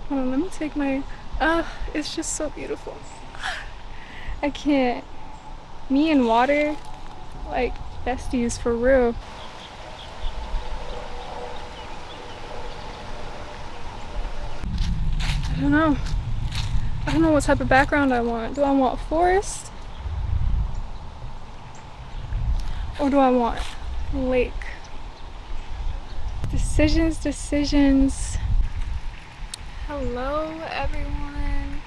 Hold on, let me take my, it's just so beautiful. I can't. Me and water, like besties for real. I don't know. I don't know what type of background I want. Do I want forest? Or do I want lake? Decisions, decisions. Hello, everyone.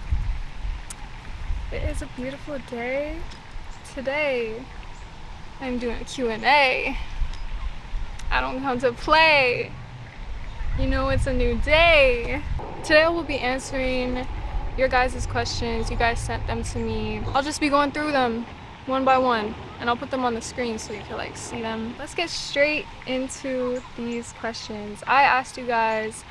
It is a beautiful day. Today, I'm doing a Q&A. I don't come to play. You know, it's a new day. Today I will be answering your guys' questions. You guys sent them to me. I'll just be going through them one by one, and I'll put them on the screen so you can like see them. Let's get straight into these questions. I asked you guys,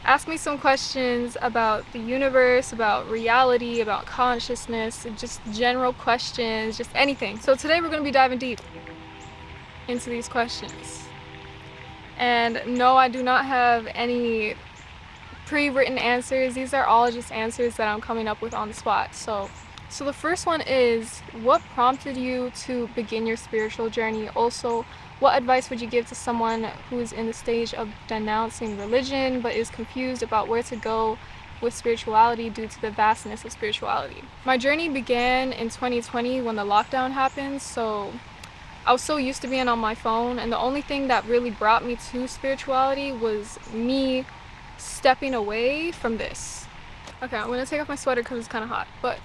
ask me some questions about the universe, about reality, about consciousness, just general questions, just anything. So today we're gonna be diving deep into these questions. And no, I do not have any pre-written answers. These are all just answers that I'm coming up with on the spot. So the first one is, what prompted you to begin your spiritual journey? Also, what advice would you give to someone who is in the stage of denouncing religion but is confused about where to go with spirituality due to the vastness of spirituality? My journey began in 2020 when the lockdown happened, so I was so used to being on my phone, and the only thing that really brought me to spirituality was me stepping away from this. Okay, I'm gonna take off my sweater because it's kind of hot, but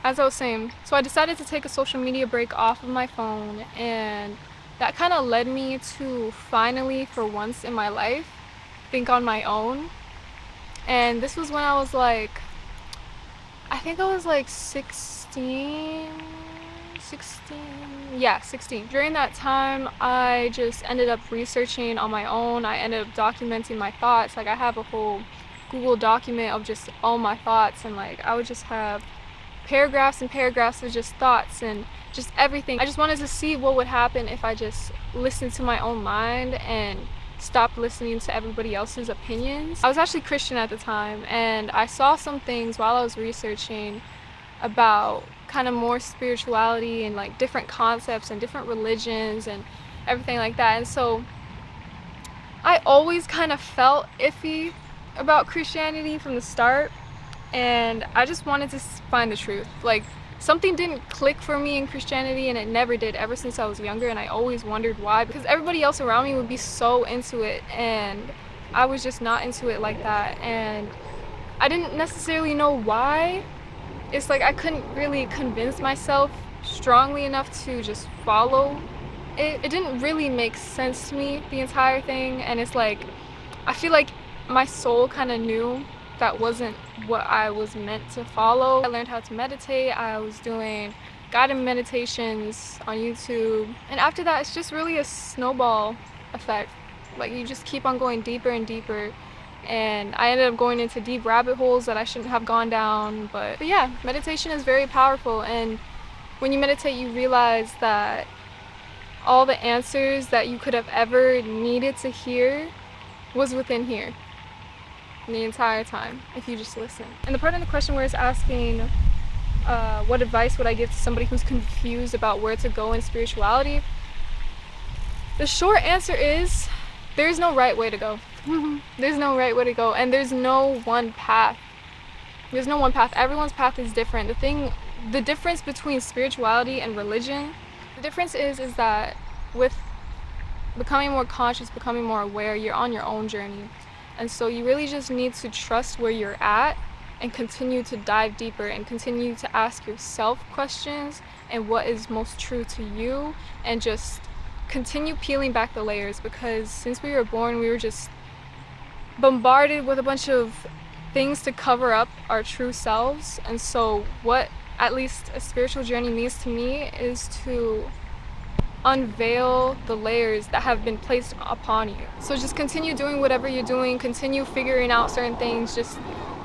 as I was saying, so I decided to take a social media break off of my phone, and that kind of led me to finally, for once in my life, think on my own. And this was when I was like, I think I was like 16. Yeah, 16. During that time, I just ended up researching on my own. I ended up documenting my thoughts. Like, I have a whole Google document of just all my thoughts, and like I would just have paragraphs and paragraphs of just thoughts and just everything. I just wanted to see what would happen if I just listened to my own mind and stopped listening to everybody else's opinions. I was actually Christian at the time, and I saw some things while I was researching about kind of more spirituality and like different concepts and different religions and everything like that. And so I always kind of felt iffy about Christianity from the start, and I just wanted to find the truth. Like, something didn't click for me in Christianity, and it never did ever since I was younger, and I always wondered why, because everybody else around me would be so into it and I was just not into it like that, and I didn't necessarily know why. It's like I couldn't really convince myself strongly enough to just follow it. It didn't really make sense to me, the entire thing, and it's like I feel like my soul kind of knew that wasn't what I was meant to follow. I learned how to meditate. I was doing guided meditations on YouTube, and after that it's just really a snowball effect. Like, you just keep on going deeper and deeper, and I ended up going into deep rabbit holes that I shouldn't have gone down. But yeah, meditation is very powerful, and when you meditate you realize that all the answers that you could have ever needed to hear was within here the entire time, if you just listen. And the part in the question where it's asking what advice would I give to somebody who's confused about where to go in spirituality, the short answer is there's no right way to go. There's no right way to go, and there's no one path. There's no one path. Everyone's path is different. The difference between spirituality and religion, the difference is that with becoming more conscious, becoming more aware, you're on your own journey. And so you really just need to trust where you're at and continue to dive deeper and continue to ask yourself questions and what is most true to you, and just continue peeling back the layers, because since we were born we were just bombarded with a bunch of things to cover up our true selves. And so what at least a spiritual journey means to me is to unveil the layers that have been placed upon you. So just continue doing whatever you're doing, continue figuring out certain things, just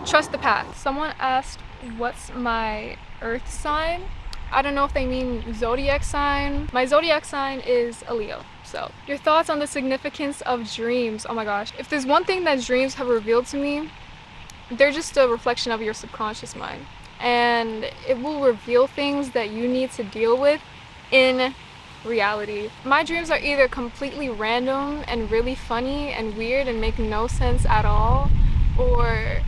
trust the path. Someone asked what's my earth sign. I don't know if they mean zodiac sign. My zodiac sign is a Leo. So your thoughts on the significance of dreams. Oh my gosh, if there's one thing that dreams have revealed to me, they're just a reflection of your subconscious mind, and it will reveal things that you need to deal with in reality. My dreams are either completely random and really funny and weird and make no sense at all, or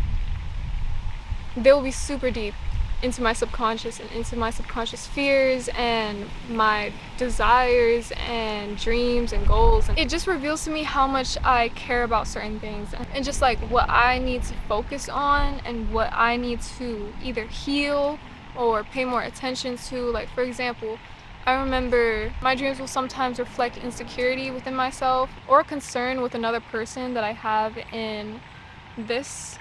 they'll be super deep into my subconscious and into my subconscious fears and my desires and dreams and goals. And it just reveals to me how much I care about certain things, and just like what I need to focus on and what I need to either heal or pay more attention to. Like, for example, I remember my dreams will sometimes reflect insecurity within myself or concern with another person that I have in this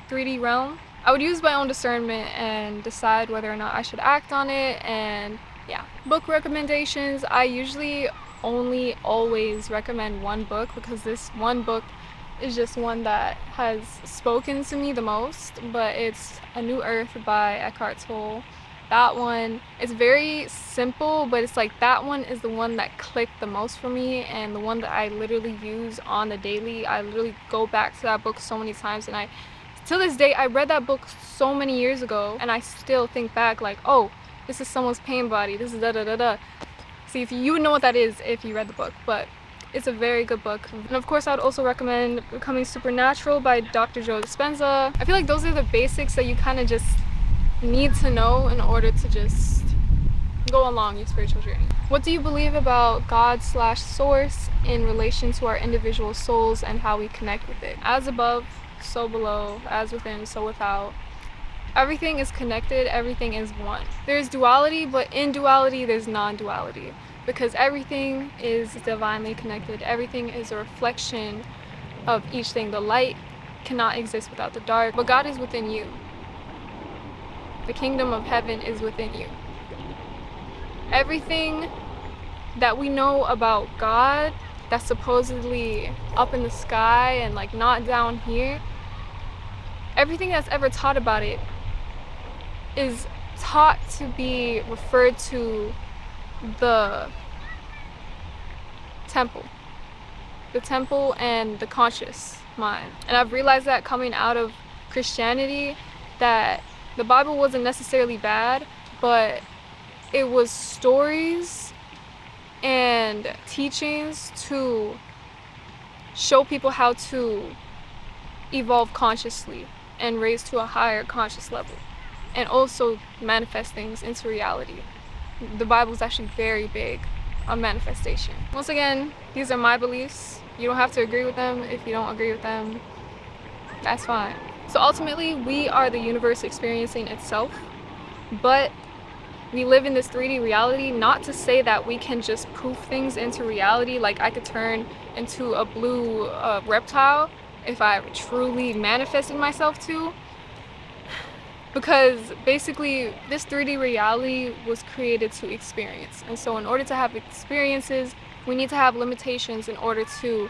3D realm. I would use my own discernment and decide whether or not I should act on it. And yeah, book recommendations, I usually only always recommend one book, because this one book is just one that has spoken to me the most, but it's A New Earth by Eckhart Tolle. That one, it's very simple, but it's like that one is the one that clicked the most for me, and the one that I literally use on the daily. I literally go back to that book so many times, and to this day, I read that book so many years ago, and I still think back like, oh, this is someone's pain body, this is da da da da. See, if you know what that is if you read the book, but it's a very good book. And of course, I would also recommend Becoming Supernatural by Dr. Joe Dispenza. I feel like those are the basics that you kind of just need to know in order to just go along your spiritual journey. What do you believe about God/source in relation to our individual souls and how we connect with it? As above, so below, as within, so without. Everything is connected, everything is one. There's duality, but in duality there's non-duality, because everything is divinely connected. Everything is a reflection of each thing. The light cannot exist without the dark, but God is within you. The kingdom of heaven is within you. Everything that we know about God that's supposedly up in the sky and like not down here, everything that's ever taught about it is taught to be referred to the temple and the conscious mind. And I've realized that coming out of Christianity, that the Bible wasn't necessarily bad, but it was stories and teachings to show people how to evolve consciously and raise to a higher conscious level, and also manifest things into reality. The Bible is actually very big on manifestation. Once again, these are my beliefs. You don't have to agree with them. If you don't agree with them, that's fine. So ultimately, we are the universe experiencing itself, but we live in this 3D reality, not to say that we can just poof things into reality. Like, I could turn into a blue reptile if I truly manifested myself to. Because basically, this 3D reality was created to experience. And so in order to have experiences, we need to have limitations in order to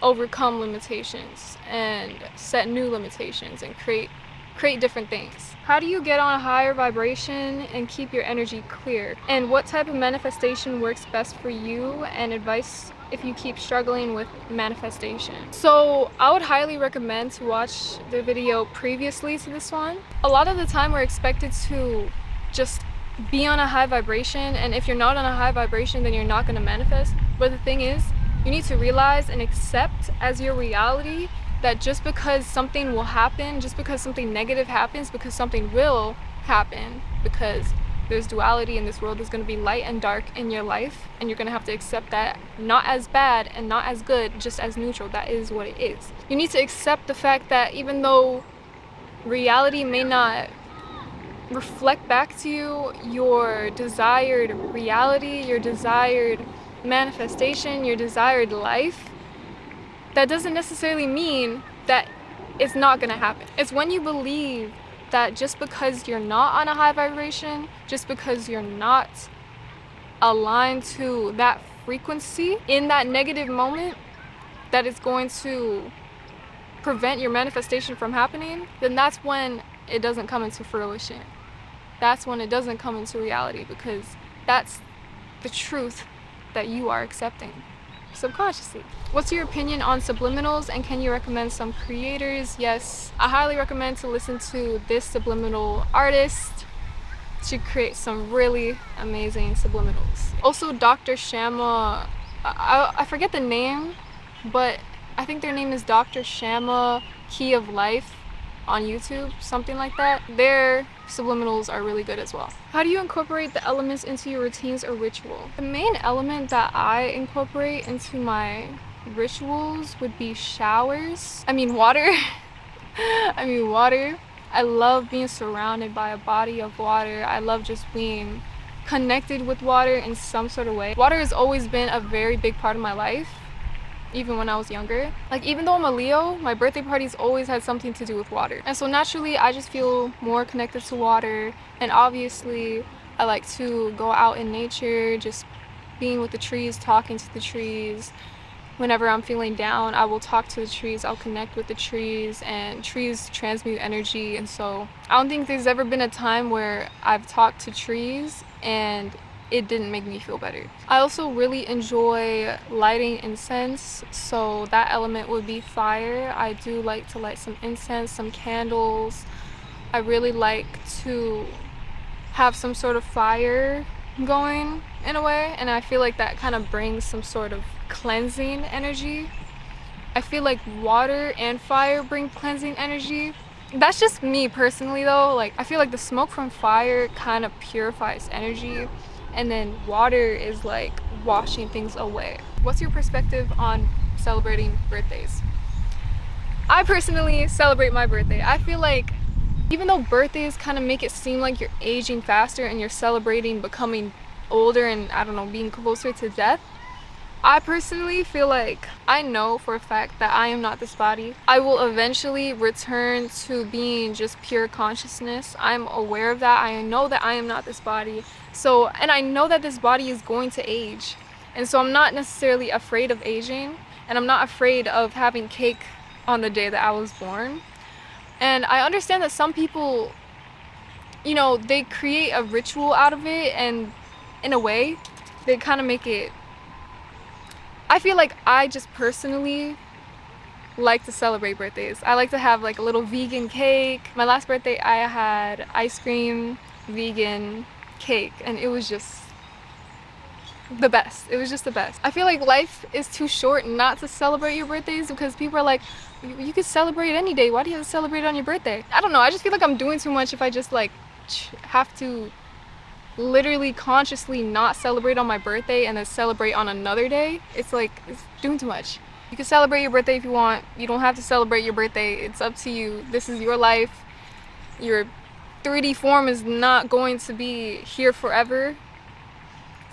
overcome limitations and set new limitations and create different things. How do you get on a higher vibration and keep your energy clear? And what type of manifestation works best for you, and advice if you keep struggling with manifestation? So I would highly recommend to watch the video previously to this one. A lot of the time we're expected to just be on a high vibration, and if you're not on a high vibration, then you're not going to manifest. But the thing is, you need to realize and accept as your reality that just because something will happen, just because something negative happens, because something will happen, because there's duality in this world, there's going to be light and dark in your life, and you're going to have to accept that, not as bad and not as good, just as neutral. That is what it is. You need to accept the fact that even though reality may not reflect back to you your desired reality, your desired manifestation, your desired life, that doesn't necessarily mean that it's not going to happen. It's when you believe that just because you're not on a high vibration, just because you're not aligned to that frequency in that negative moment, that it's going to prevent your manifestation from happening, then that's when it doesn't come into fruition. That's when it doesn't come into reality, because that's the truth that you are accepting. subconsciously. What's your opinion on subliminals, and can you recommend some creators? Yes, I highly recommend to listen to this subliminal artist to create some really amazing subliminals. Also, Dr. Shama, I forget the name, but I think their name is Dr. Shama Key of Life on YouTube, something like that. Their subliminals are really good as well. How do you incorporate the elements into your routines or ritual? The main element that I incorporate into my rituals would be showers. I mean water. Water. I love being surrounded by a body of water. I love just being connected with water in some sort of way. Water has always been a very big part of my life, even when I was younger. Like, even though I'm a Leo, my birthday parties always had something to do with water. And so naturally, I just feel more connected to water. And obviously, I like to go out in nature, just being with the trees, talking to the trees. Whenever I'm feeling down, I will talk to the trees, I'll connect with the trees, and trees transmute energy. And so I don't think there's ever been a time where I've talked to trees and it didn't make me feel better. I also really enjoy lighting incense, so that element would be fire. I do like to light some incense, some candles. I really like to have some sort of fire going in a way, and I feel like that kind of brings some sort of cleansing energy. I feel like water and fire bring cleansing energy. That's just me personally though. Like, I feel like the smoke from fire kind of purifies energy, and then water is like washing things away. What's your perspective on celebrating birthdays? I personally celebrate my birthday. I feel like even though birthdays kind of make it seem like you're aging faster and you're celebrating becoming older and, I don't know, being closer to death, I personally feel like I know for a fact that I am not this body. I will eventually return to being just pure consciousness. I'm aware of that. I know that I am not this body. So, and I know that this body is going to age. And so I'm not necessarily afraid of aging, and I'm not afraid of having cake on the day that I was born. And I understand that some people, you know, they create a ritual out of it, and in a way, they kind of make it. I feel like I just personally like to celebrate birthdays. I like to have like a little vegan cake. My last birthday, I had ice cream, vegan cake, and it was just the best. It was just the best. I feel like life is too short not to celebrate your birthdays, because people are like, you could celebrate any day. Why do you have to celebrate on your birthday? I don't know. I just feel like I'm doing too much if I just like have to literally consciously not celebrate on my birthday and then celebrate on another day. It's like, it's doing too much. You can celebrate your birthday if you want. You don't have to celebrate your birthday. It's up to you. This is your life. Your 3D form is not going to be here forever.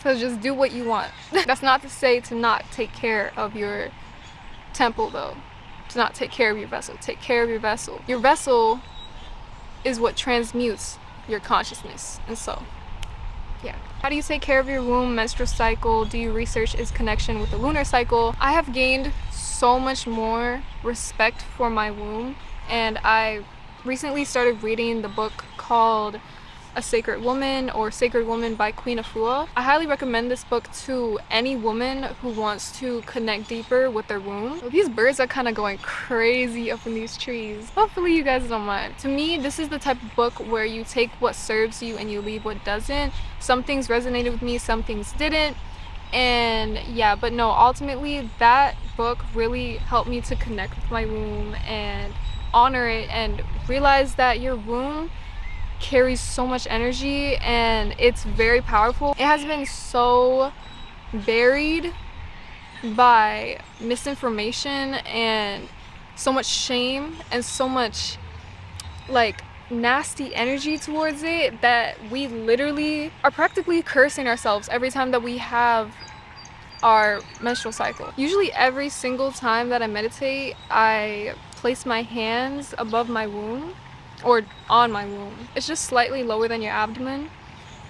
So just do what you want. That's not to say to not take care of your temple though. To not take care of your vessel. Take care of your vessel. Your vessel is what transmutes your consciousness. And so, yeah. How do you take care of your womb, menstrual cycle? Do you research its connection with the lunar cycle? I have gained so much more respect for my womb, and I recently started reading the book called A Sacred Woman, or Sacred Woman by Queen Afua. I highly recommend this book to any woman who wants to connect deeper with their womb. So these birds are kind of going crazy up in these trees. Hopefully you guys don't mind. To me, this is the type of book where you take what serves you and you leave what doesn't. Some things resonated with me, some things didn't. And yeah, but no, ultimately that book really helped me to connect with my womb and honor it, and realize that your womb carries so much energy and it's very powerful. It has been so buried by misinformation and so much shame and so much like nasty energy towards it that we literally are practically cursing ourselves every time that we have our menstrual cycle. Usually every single time that I meditate, I place my hands above my womb or on my womb. It's just slightly lower than your abdomen,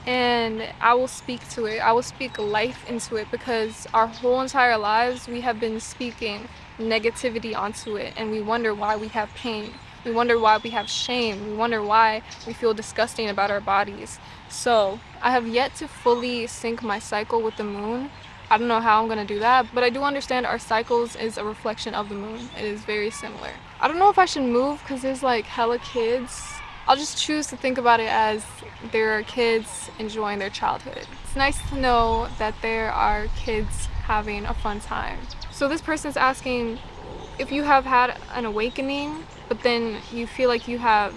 and I will speak to it. I will speak life into it, because our whole entire lives we have been speaking negativity onto it, and we wonder why we have pain. We wonder why we have shame. We wonder why we feel disgusting about our bodies. So I have yet to fully sync my cycle with the moon, I don't know how I'm gonna do that, but I do understand our cycles is a reflection of the moon. It is very similar. I don't know if I should move because there's like hella kids. I'll just choose to think about it as there are kids enjoying their childhood. It's nice to know that there are kids having a fun time. So this person's asking if you have had an awakening, but then you feel like you have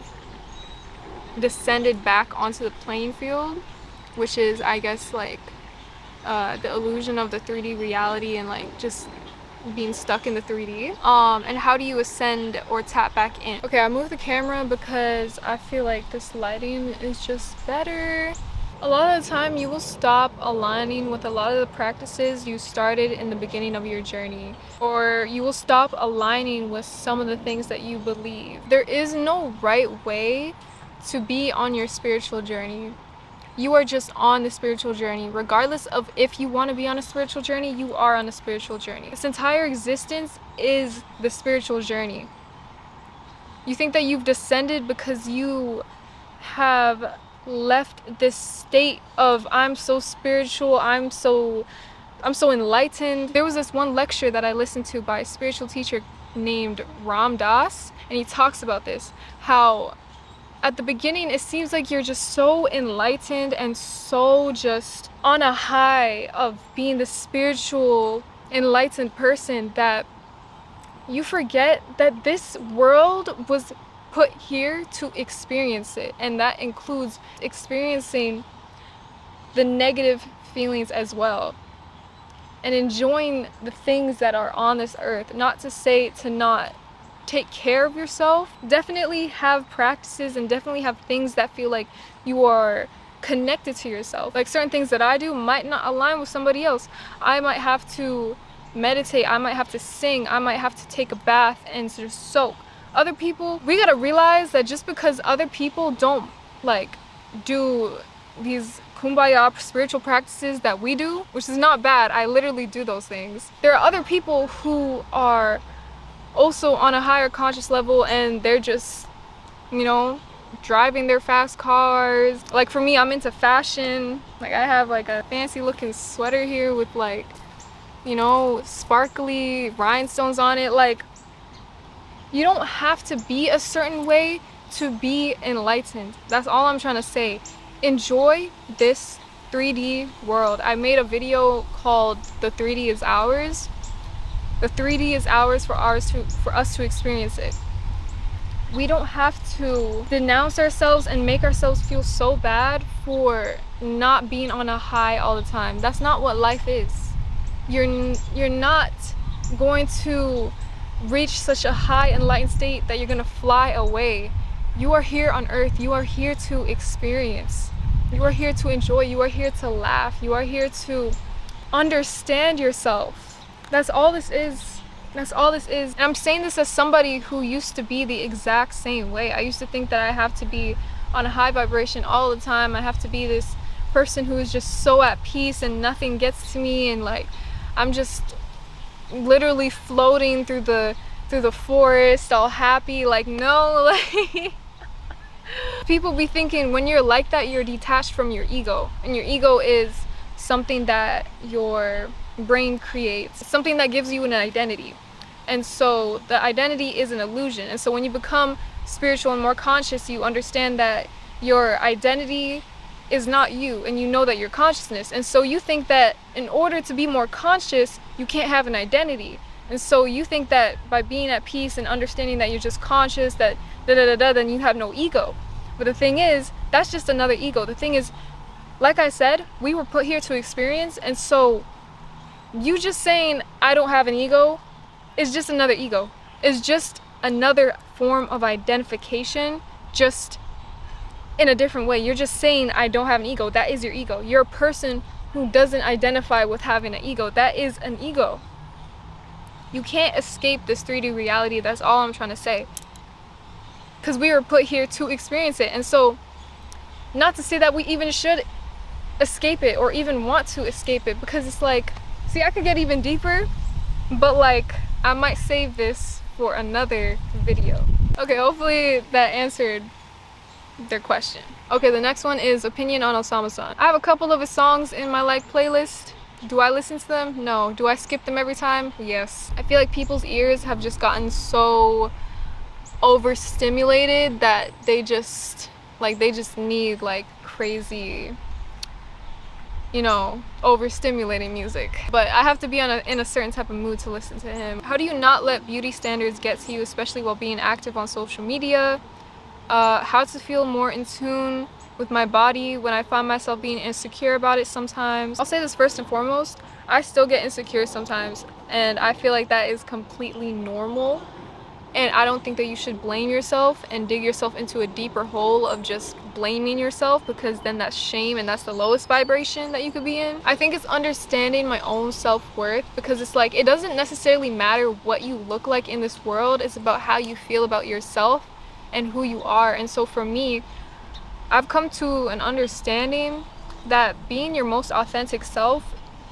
descended back onto the playing field, which is, I guess, like the illusion of the 3D reality and like just being stuck in the 3D. And how do you ascend or tap back in? Okay, I moved the camera because I feel like this lighting is just better. A lot of the time you will stop aligning with a lot of the practices you started in the beginning of your journey, or you will stop aligning with some of the things that you believe. There is no right way to be on your spiritual journey. You are just on the spiritual journey. Regardless of if you want to be on a spiritual journey, you are on a spiritual journey. This entire existence is the spiritual journey. You think that you've descended because you have left this state of I'm so spiritual, I'm so enlightened. There was this one lecture that I listened to by a spiritual teacher named Ram Dass, and he talks about this, how at the beginning it seems like you're just so enlightened and so just on a high of being the spiritual enlightened person that you forget that this world was put here to experience it, and that includes experiencing the negative feelings as well and enjoying the things that are on this earth. Not to say to not take care of yourself. Definitely have practices and definitely have things that feel like you are connected to yourself. Like certain things that I do might not align with somebody else. I might have to meditate, I might have to sing, I might have to take a bath and just soak. Other people, we gotta realize that just because other people don't like do these kumbaya spiritual practices that we do, which is not bad, I literally do those things. There are other people who are also on a higher conscious level and they're just, you know, driving their fast cars. Like for me, I'm into fashion. Like I have like a fancy looking sweater here with like, you know, sparkly rhinestones on it. Like you don't have to be a certain way to be enlightened. That's all I'm trying to say. Enjoy this 3D world. I made a video called The 3D is Ours. The 3D is ours for us to experience it. We don't have to denounce ourselves and make ourselves feel so bad for not being on a high all the time. That's not what life is. You're not going to reach such a high enlightened state that you're gonna fly away. You are here on earth. You are here to experience. You are here to enjoy. You are here to laugh. You are here to understand yourself. That's all this is. That's all this is. And I'm saying this as somebody who used to be the exact same way. I used to think that I have to be on a high vibration all the time. I have to be this person who is just so at peace and nothing gets to me, and like I'm just literally floating through the forest all happy. Like no, like people be thinking when you're like that, you're detached from your ego, and your ego is something that your brain creates, something that gives you an identity. And so the identity is an illusion. And so when you become spiritual and more conscious, you understand that your identity is not you, and you know that you're consciousness. And so you think that in order to be more conscious, you can't have an identity. And so you think that by being at peace and understanding that you're just conscious, that then you have no ego. But the thing is, that's just another ego. The thing is, like I said, we were put here to experience, and so you just saying I don't have an ego is just another ego. It's just another form of identification, just in a different way. You're just saying I don't have an ego. That is your ego. You're a person who doesn't identify with having an ego. That is an ego. You can't escape this 3D reality. That's all I'm trying to say. Because we were put here to experience it. And so, not to say that we even should escape it or even want to escape it, because it's like, see, I could get even deeper, but like I might save this for another video. Okay, hopefully that answered their question. Okay, the next one is opinion on Osama-san. I have a couple of his songs in my like playlist. Do I listen to them? No. Do I skip them every time? Yes. I feel like people's ears have just gotten so overstimulated that they just need like crazy, overstimulating music. But I have to be in a certain type of mood to listen to him. How do you not let beauty standards get to you, especially while being active on social media? How to feel more in tune with my body when I find myself being insecure about it sometimes. I'll say this first and foremost, I still get insecure sometimes, and I feel like that is completely normal. And I don't think that you should blame yourself and dig yourself into a deeper hole of just blaming yourself, because then that's shame and that's the lowest vibration that you could be in. I think it's understanding my own self-worth, because it's like, it doesn't necessarily matter what you look like in this world. It's about how you feel about yourself and who you are. And so for me, I've come to an understanding that being your most authentic self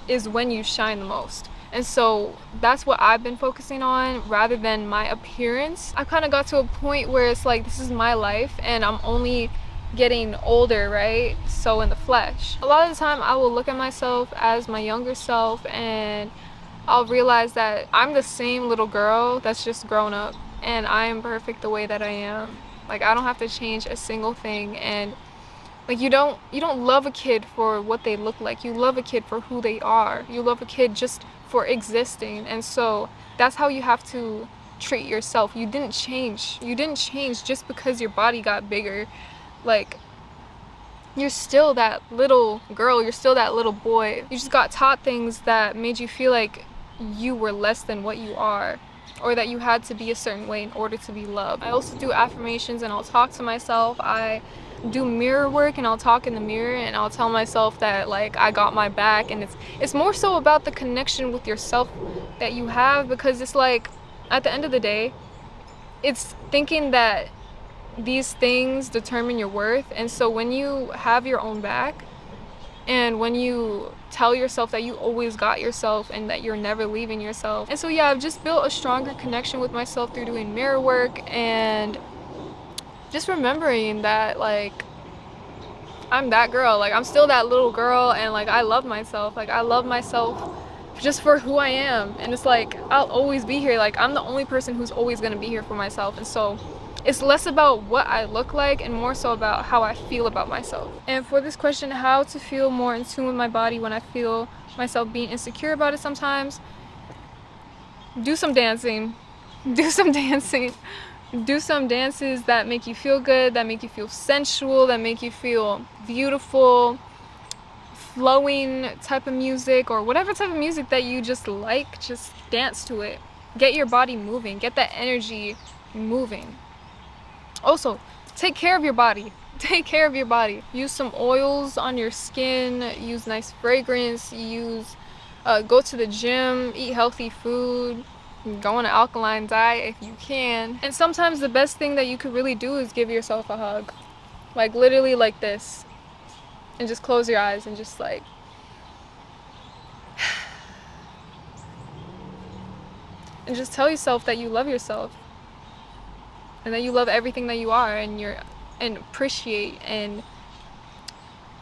is when you shine the most. And so that's what I've been focusing on rather than my appearance. I kind of got to a point where it's like, this is my life and I'm only getting older, right? So in the flesh. A lot of the time I will look at myself as my younger self and I'll realize that I'm the same little girl that's just grown up, and I am perfect the way that I am. Like, I don't have to change a single thing. And like, you don't love a kid for what they look like. You love a kid for who they are. You love a kid just for existing. And so that's how you have to treat yourself. You didn't change just because your body got bigger. Like, you're still that little girl, you're still that little boy. You just got taught things that made you feel like you were less than what you are, or that you had to be a certain way in order to be loved. I also do affirmations and I'll talk to myself. I do mirror work and I'll talk in the mirror and I'll tell myself that like I got my back. And it's more so about the connection with yourself that you have, because it's like, at the end of the day, it's thinking that these things determine your worth. And so when you have your own back and when you tell yourself that you always got yourself and that you're never leaving yourself. And so yeah, I've just built a stronger connection with myself through doing mirror work and just remembering that like I'm that girl. Like, I'm still that little girl, and like I love myself. Like, I love myself just for who I am. And it's like, I'll always be here. Like, I'm the only person who's always gonna be here for myself. And so it's less about what I look like and more so about how I feel about myself. And for this question, how to feel more in tune with my body when I feel myself being insecure about it sometimes, do some dancing. Do some dancing. Do some dances that make you feel good, that make you feel sensual, that make you feel beautiful, flowing type of music, or whatever type of music that you just like. Just dance to it. Get your body moving. Get that energy moving. Also, take care of your body. Take care of your body. Use some oils on your skin. Use nice fragrance. Go to the gym. Eat healthy food. Go on an alkaline diet if you can. And sometimes the best thing that you could really do is give yourself a hug. Like, literally like this. And just close your eyes and just like... and just tell yourself that you love yourself. And that you love everything that you are, and appreciate and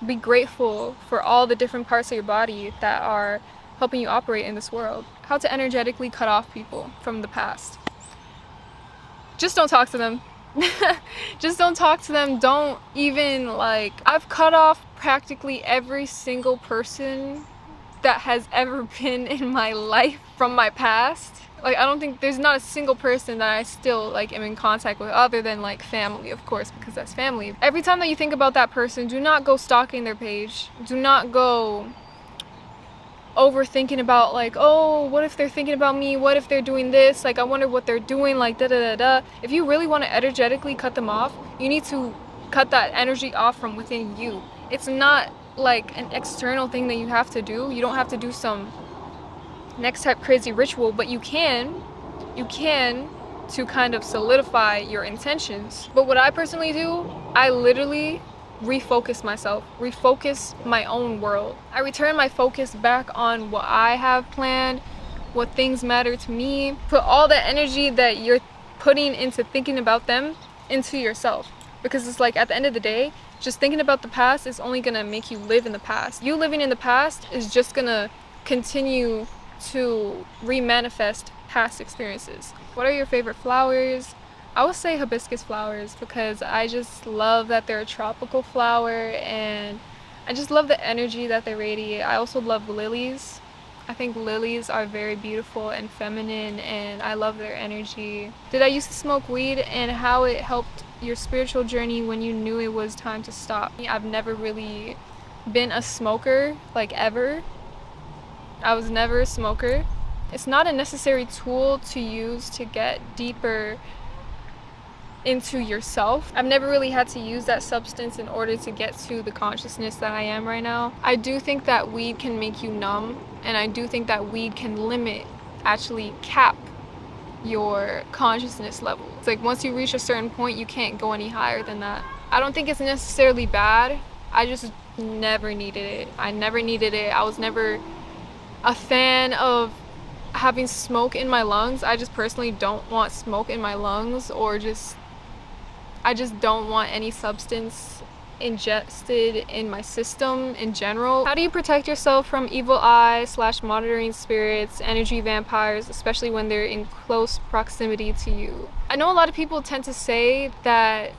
be grateful for all the different parts of your body that are helping you operate in this world. How to energetically cut off people from the past. Just don't talk to them. Just don't talk to them. Don't even like... I've cut off practically every single person that has ever been in my life from my past. Like, I don't think there's not a single person that I still like am in contact with, other than like family, of course, because that's family. Every time that you think about that person, do not go stalking their page. Do not go overthinking about like, oh, what if they're thinking about me? What if they're doing this? Like, I wonder what they're doing, like da da da da. If you really want to energetically cut them off, you need to cut that energy off from within you. It's not like an external thing that you have to do. You don't have to do some next type crazy ritual, but you can to kind of solidify your intentions. But what I personally do, I literally refocus myself, refocus my own world. I return my focus back on what I have planned, what things matter to me. Put all the energy that you're putting into thinking about them into yourself, because it's like, at the end of the day, just thinking about the past is only gonna make you live in the past. You living in the past is just gonna continue to remanifest past experiences. What are your favorite flowers? I would say hibiscus flowers, because I just love that they're a tropical flower and I just love the energy that they radiate. I also love lilies. I think lilies are very beautiful and feminine, and I love their energy. Did I used to smoke weed, and how it helped your spiritual journey when you knew it was time to stop? I've never really been a smoker, like, ever. I was never a smoker. It's not a necessary tool to use to get deeper into yourself. I've never really had to use that substance in order to get to the consciousness that I am right now. I do think that weed can make you numb, and I do think that weed can actually cap your consciousness level. It's like once you reach a certain point, you can't go any higher than that. I don't think it's necessarily bad. I just never needed it. I never needed it. I was never a fan of having smoke in my lungs. I just personally don't want smoke in my lungs, or I just don't want any substance ingested in my system in general. How do you protect yourself from evil eye / monitoring spirits, energy vampires, especially when they're in close proximity to you? I know a lot of people tend to say that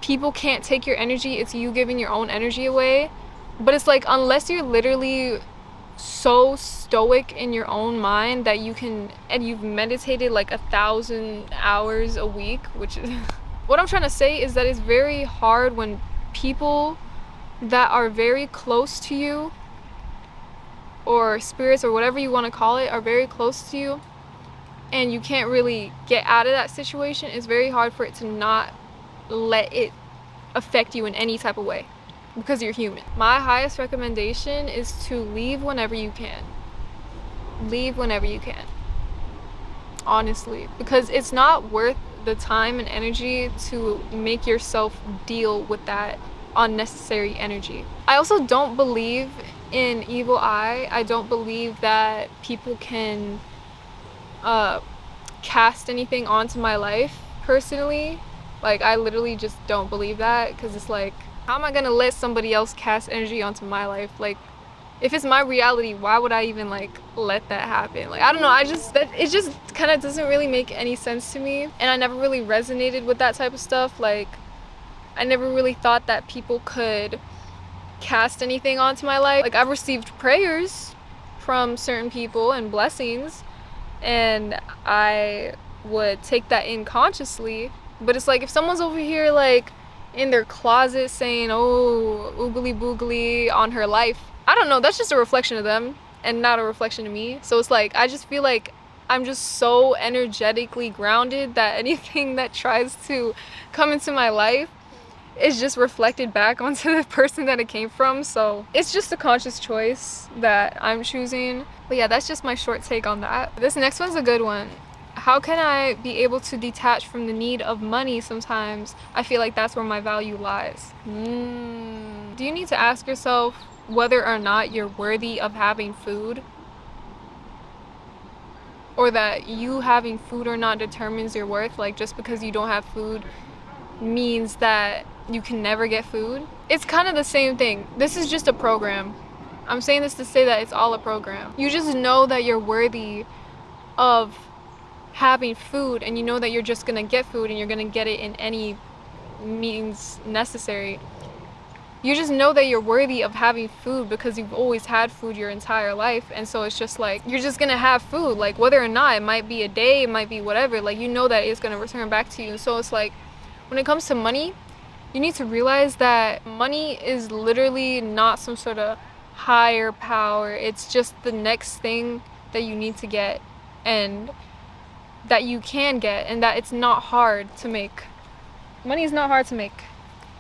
people can't take your energy, it's you giving your own energy away. But it's like, unless you're literally so stoic in your own mind that you can, and you've meditated like 1,000 hours a week, which is what I'm trying to say is that it's very hard when people that are very close to you, or spirits or whatever you want to call it, are very close to you, and you can't really get out of that situation. It's very hard for it to not let it affect you in any type of way, because you're human. My highest recommendation is to leave whenever you can. Leave whenever you can. Honestly, because it's not worth the time and energy to make yourself deal with that unnecessary energy. I also don't believe in evil eye. I don't believe that people can cast anything onto my life personally. Like, I literally just don't believe that, because it's like, how am I gonna let somebody else cast energy onto my life? Like, if it's my reality, why would I even like let that happen? Like, I don't know, it just kind of doesn't really make any sense to me. And I never really resonated with that type of stuff. Like, I never really thought that people could cast anything onto my life. Like, I've received prayers from certain people and blessings, and I would take that in consciously. But it's like, if someone's over here like in their closet saying, oh, oogly boogly on her life, I don't know, that's just a reflection of them and not a reflection of me. So it's like, I just feel like I'm just so energetically grounded that anything that tries to come into my life is just reflected back onto the person that it came from. So it's just a conscious choice that I'm choosing. But yeah, that's just my short take on that. This next one's a good one. How can I be able to detach from the need of money sometimes? I feel like that's where my value lies. Do you need to ask yourself whether or not you're worthy of having food? Or that you having food or not determines your worth? Like, just because you don't have food means that you can never get food? It's kind of the same thing. This is just a program. I'm saying this to say that it's all a program. You just know that you're worthy of having food, and you know that you're just gonna get food and you're gonna get it in any means necessary. You just know that you're worthy of having food because you've always had food your entire life, and so it's just like, you're just gonna have food, like, whether or not, it might be a day, it might be whatever, like, you know that it's gonna return back to you. And so it's like, when it comes to money, you need to realize that money is literally not some sort of higher power. It's just the next thing that you need to get, and that you can get, and that it's not hard to make. Money is not hard to make.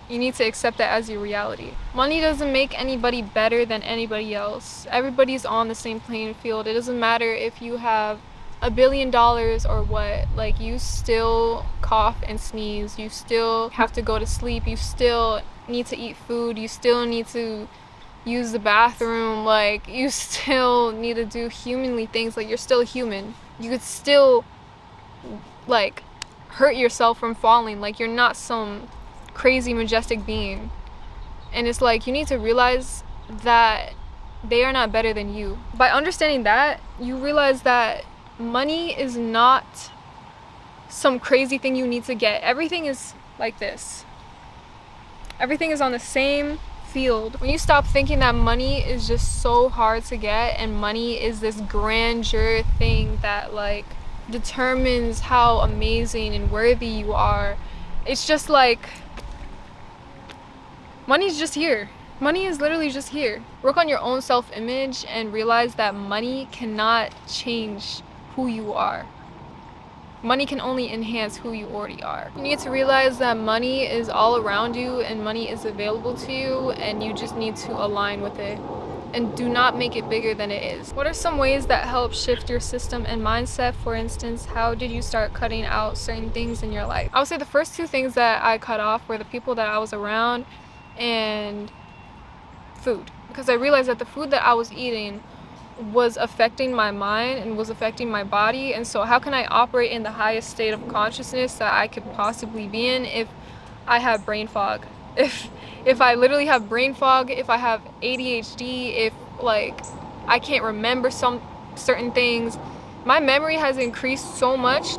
You need to accept that as your reality. Money doesn't make anybody better than anybody else. Everybody's on the same playing field. It doesn't matter if you have $1 billion or what. Like, you still cough and sneeze. You still have to go to sleep. You still need to eat food. You still need to use the bathroom. Like, you still need to do humanly things. Like, you're still human. You could still like hurt yourself from falling. Like, you're not some crazy majestic being. And it's like, you need to realize that they are not better than you. By understanding that, you realize that money is not some crazy thing you need to get. Everything is like this. Everything is on the same field. When you stop thinking that money is just so hard to get and money is this grandeur thing that like determines how amazing and worthy you are, it's just like money's just here. Money is literally just here. Work on your own self-image and realize that money cannot change who you are. Money can only enhance who you already are. You need to realize that money is all around you and money is available to you, and you just need to align with it and do not make it bigger than it is. What are some ways that help shift your system and mindset? For instance, how did you start cutting out certain things in your life? I would say the first two things that I cut off were the people that I was around and food, because I realized that the food that I was eating was affecting my mind and was affecting my body. And so how can I operate in the highest state of consciousness that I could possibly be in if I have brain fog? If I literally have brain fog, if I have ADHD, if like I can't remember some certain things. My memory has increased so much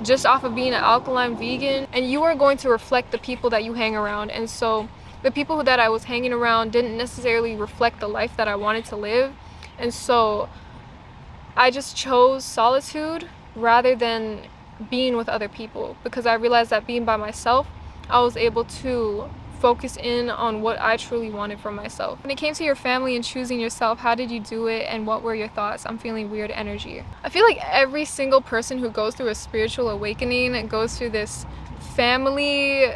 just off of being an alkaline vegan, and you are going to reflect the people that you hang around. And so the people that I was hanging around didn't necessarily reflect the life that I wanted to live. And so I just chose solitude rather than being with other people, because I realized that being by myself, I was able to focus in on what I truly wanted for myself. When it came to your family and choosing yourself, how did you do it and what were your thoughts? I'm feeling weird energy. I feel like every single person who goes through a spiritual awakening goes through this family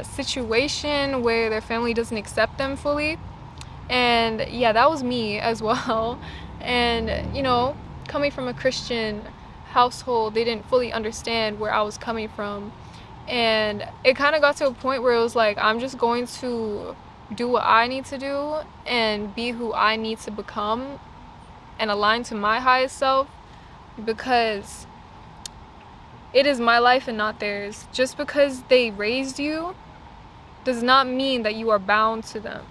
situation where their family doesn't accept them fully. And yeah, that was me as well. And you know, coming from a Christian household, they didn't fully understand where I was coming from. And it kind of got to a point where it was like, I'm just going to do what I need to do and be who I need to become and align to my highest self, because it is my life and not theirs. Just because they raised you does not mean that you are bound to them.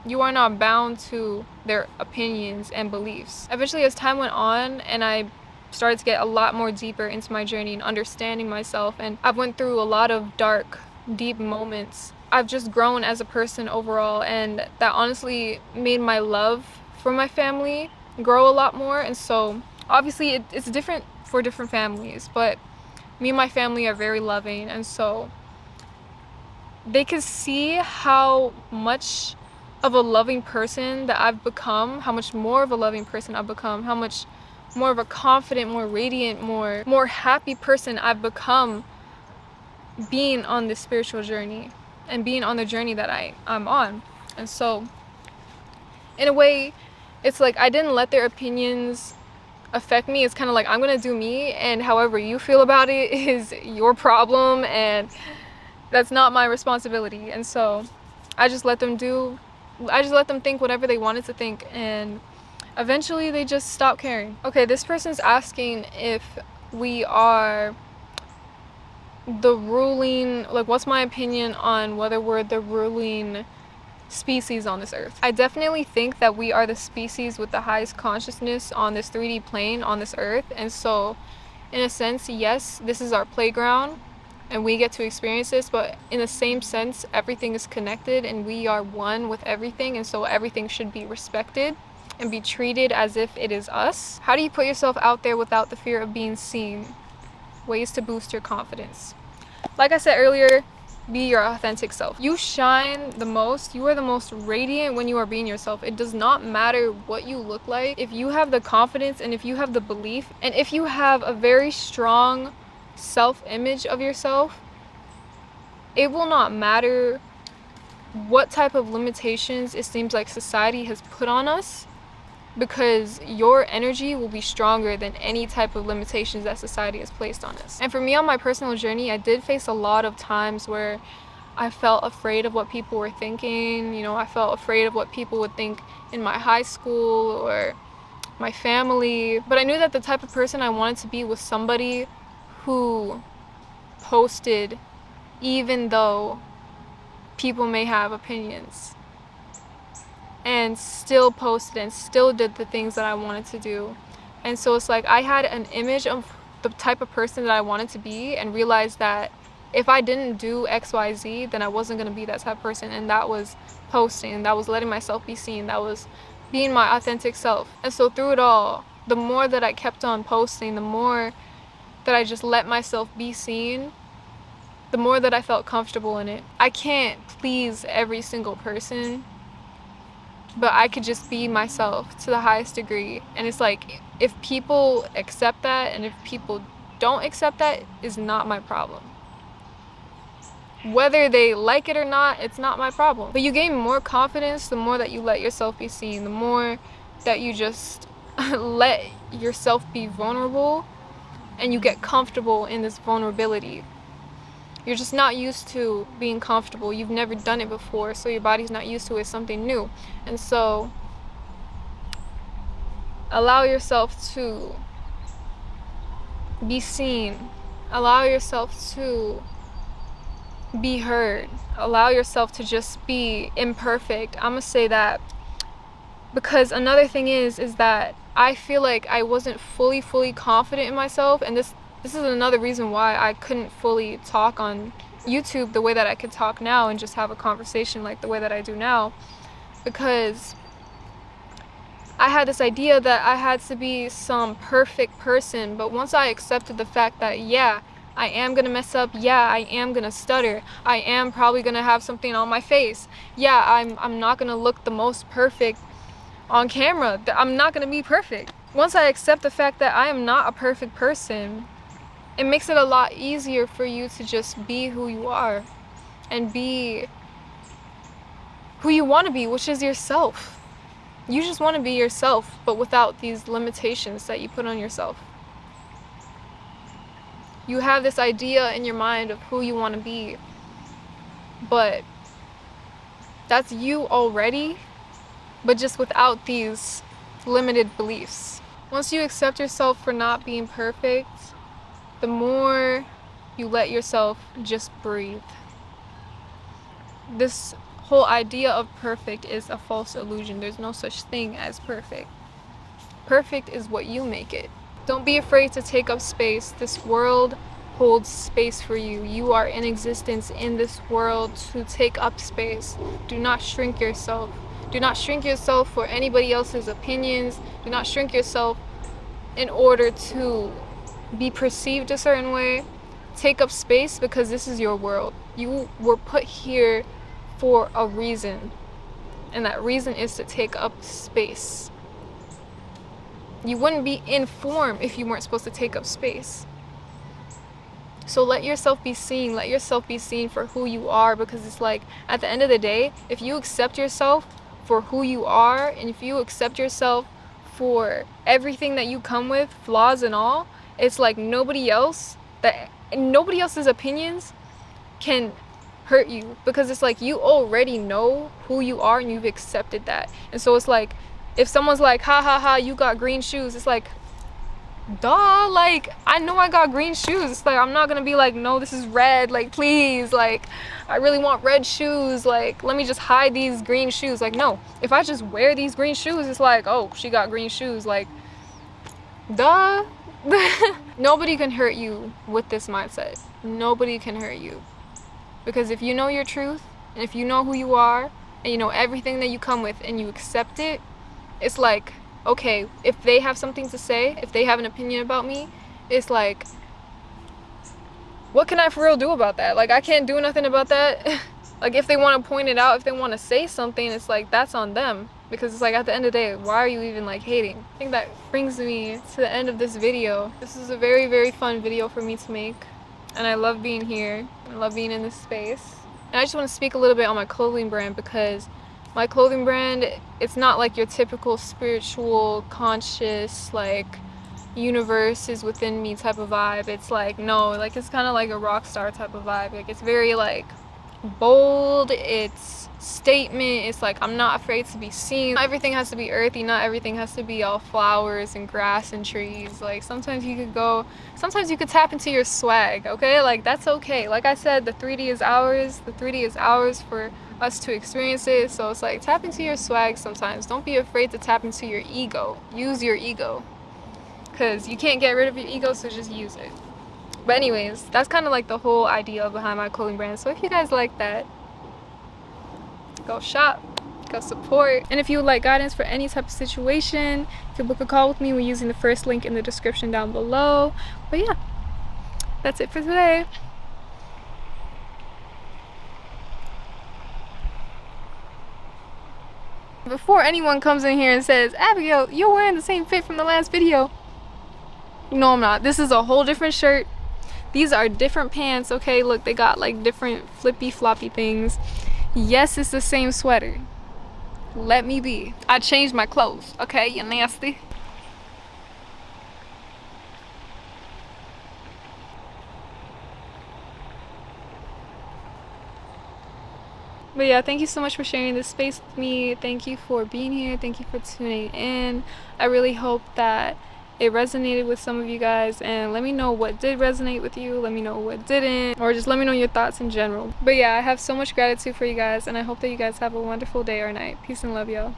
You are not bound to their opinions and beliefs. Eventually, as time went on and I started to get a lot more deeper into my journey and understanding myself, and I've went through a lot of dark, deep moments, I've just grown as a person overall, and that honestly made my love for my family grow a lot more. And so obviously it's different for different families, but me and my family are very loving, and so they can see how much of a loving person that I've become, how much more of a loving person I've become, how much more of a confident, more radiant, more happy person I've become being on this spiritual journey and being on the journey that I'm on. And so in a way, it's like I didn't let their opinions affect me. It's kind of like, I'm gonna do me, and however you feel about it is your problem, and that's not my responsibility. And so I just let them think whatever they wanted to think, and eventually they just stopped caring. Okay, this person's asking if we are the ruling, like what's my opinion on whether we're the ruling species on this earth. I definitely think that we are the species with the highest consciousness on this 3D plane on this earth. And so in a sense, yes, this is our playground and we get to experience this, but in the same sense, everything is connected and we are one with everything, and so everything should be respected and be treated as if it is us. How do you put yourself out there without the fear of being seen? Ways to boost your confidence. Like I said earlier, be your authentic self. You shine the most. You are the most radiant when you are being yourself. It does not matter what you look like. If you have the confidence and if you have the belief and if you have a very strong self-image of yourself, it will not matter what type of limitations it seems like society has put on us, because your energy will be stronger than any type of limitations that society has placed on us. And for me, on my personal journey, I did face a lot of times where I felt afraid of what people were thinking. You know, I felt afraid of what people would think in my high school or my family. But I knew that the type of person I wanted to be was somebody who posted even though people may have opinions. and still posted and still did the things that I wanted to do. And so it's like I had an image of the type of person that I wanted to be, and realized that if I didn't do XYZ, then I wasn't going to be that type of person. And that was posting, that was letting myself be seen, that was being my authentic self. And so through it all, the more that I kept on posting, the more that I just let myself be seen, the more that I felt comfortable in it. I can't please every single person, but I could just be myself to the highest degree. And it's like, if people accept that and if people don't accept that, is not my problem. Whether they like it or not, it's not my problem. But you gain more confidence the more that you let yourself be seen, the more that you just let yourself be vulnerable, and you get comfortable in this vulnerability. You're just not used to being comfortable. You've never done it before, so your body's not used to it. It's something new. And so allow yourself to be seen. Allow yourself to be heard. Allow yourself to just be imperfect. I'm gonna say that because another thing is that I feel like I wasn't fully confident in myself, and this is another reason why I couldn't fully talk on YouTube the way that I could talk now and just have a conversation like the way that I do now, because I had this idea that I had to be some perfect person. But once I accepted the fact that, yeah, I am gonna mess up, yeah, I am gonna stutter, I am probably gonna have something on my face, yeah, I'm not gonna look the most perfect on camera, I'm not gonna be perfect. Once I accept the fact that I am not a perfect person, it makes it a lot easier for you to just be who you are and be who you want to be, which is yourself. You just want to be yourself, but without these limitations that you put on yourself. You have this idea in your mind of who you want to be, but that's you already, but just without these limited beliefs. Once you accept yourself for not being perfect, the more you let yourself just breathe. This whole idea of perfect is a false illusion. There's no such thing as perfect. Perfect is what you make it. Don't be afraid to take up space. This world holds space for you. You are in existence in this world to take up space. Do not shrink yourself. Do not shrink yourself for anybody else's opinions. Do not shrink yourself in order to be perceived a certain way. Take up space because this is your world. You were put here for a reason, and that reason is to take up space. You wouldn't be in form if you weren't supposed to take up space. So let yourself be seen. Let yourself be seen for who you are, because it's like, at the end of the day, if you accept yourself for who you are, and if you accept yourself for everything that you come with, flaws and all, it's like nobody else's opinions can hurt you, because it's like you already know who you are and you've accepted that. And so it's like, if someone's like, ha ha ha, you got green shoes, it's like, duh, like, I know I got green shoes. It's like, I'm not gonna be like, no, this is red, like, please, like, I really want red shoes, like, let me just hide these green shoes. Like, no, if I just wear these green shoes, it's like, oh, she got green shoes, like, duh. Nobody can hurt you with this mindset. Nobody can hurt you, because if you know your truth, and if you know who you are, and you know everything that you come with, and you accept it, it's like, okay, if they have something to say, if they have an opinion about me, it's like, what can I for real do about that? Like, I can't do nothing about that. Like, if they want to point it out, if they want to say something, it's like, that's on them. Because it's like, at the end of the day, why are you even like hating? I think that brings me to the end of this video. This is a very, very fun video for me to make, and I love being here. I love being in this space. And I just want to speak a little bit on my clothing brand, because my clothing brand, it's not like your typical spiritual, conscious, like, universe is within me type of vibe. It's like, no, like, it's kind of like a rock star type of vibe. Like, it's very like bold, it's statement, it's like I'm not afraid to be seen. Not everything has to be earthy, not everything has to be all flowers and grass and trees. Like sometimes you could tap into your swag, okay? Like that's okay. Like I said, the 3D is ours. The 3D is ours for us to experience it. So it's like tap into your swag sometimes. Don't be afraid to tap into your ego. Use your ego, because you can't get rid of your ego, so just use it. But anyways, that's kind of like the whole idea behind my clothing brand. So if you guys like that, go shop, go support. And if you would like guidance for any type of situation, you can book a call with me. We're using the first link in the description down below. But yeah, that's it for today. Before anyone comes in here and says, Abigail, you're wearing the same fit from the last video. No, I'm not. This is a whole different shirt. These are different pants, okay? Look, they got like different flippy floppy things. Yes, it's the same sweater. Let me be. I changed my clothes, okay? You nasty. But yeah, thank you so much for sharing this space with me. Thank you for being here. Thank you for tuning in. I really hope that it resonated with some of you guys, and let me know what did resonate with you. Let me know what didn't, or just let me know your thoughts in general. But yeah, I have so much gratitude for you guys, and I hope that you guys have a wonderful day or night. Peace and love, y'all.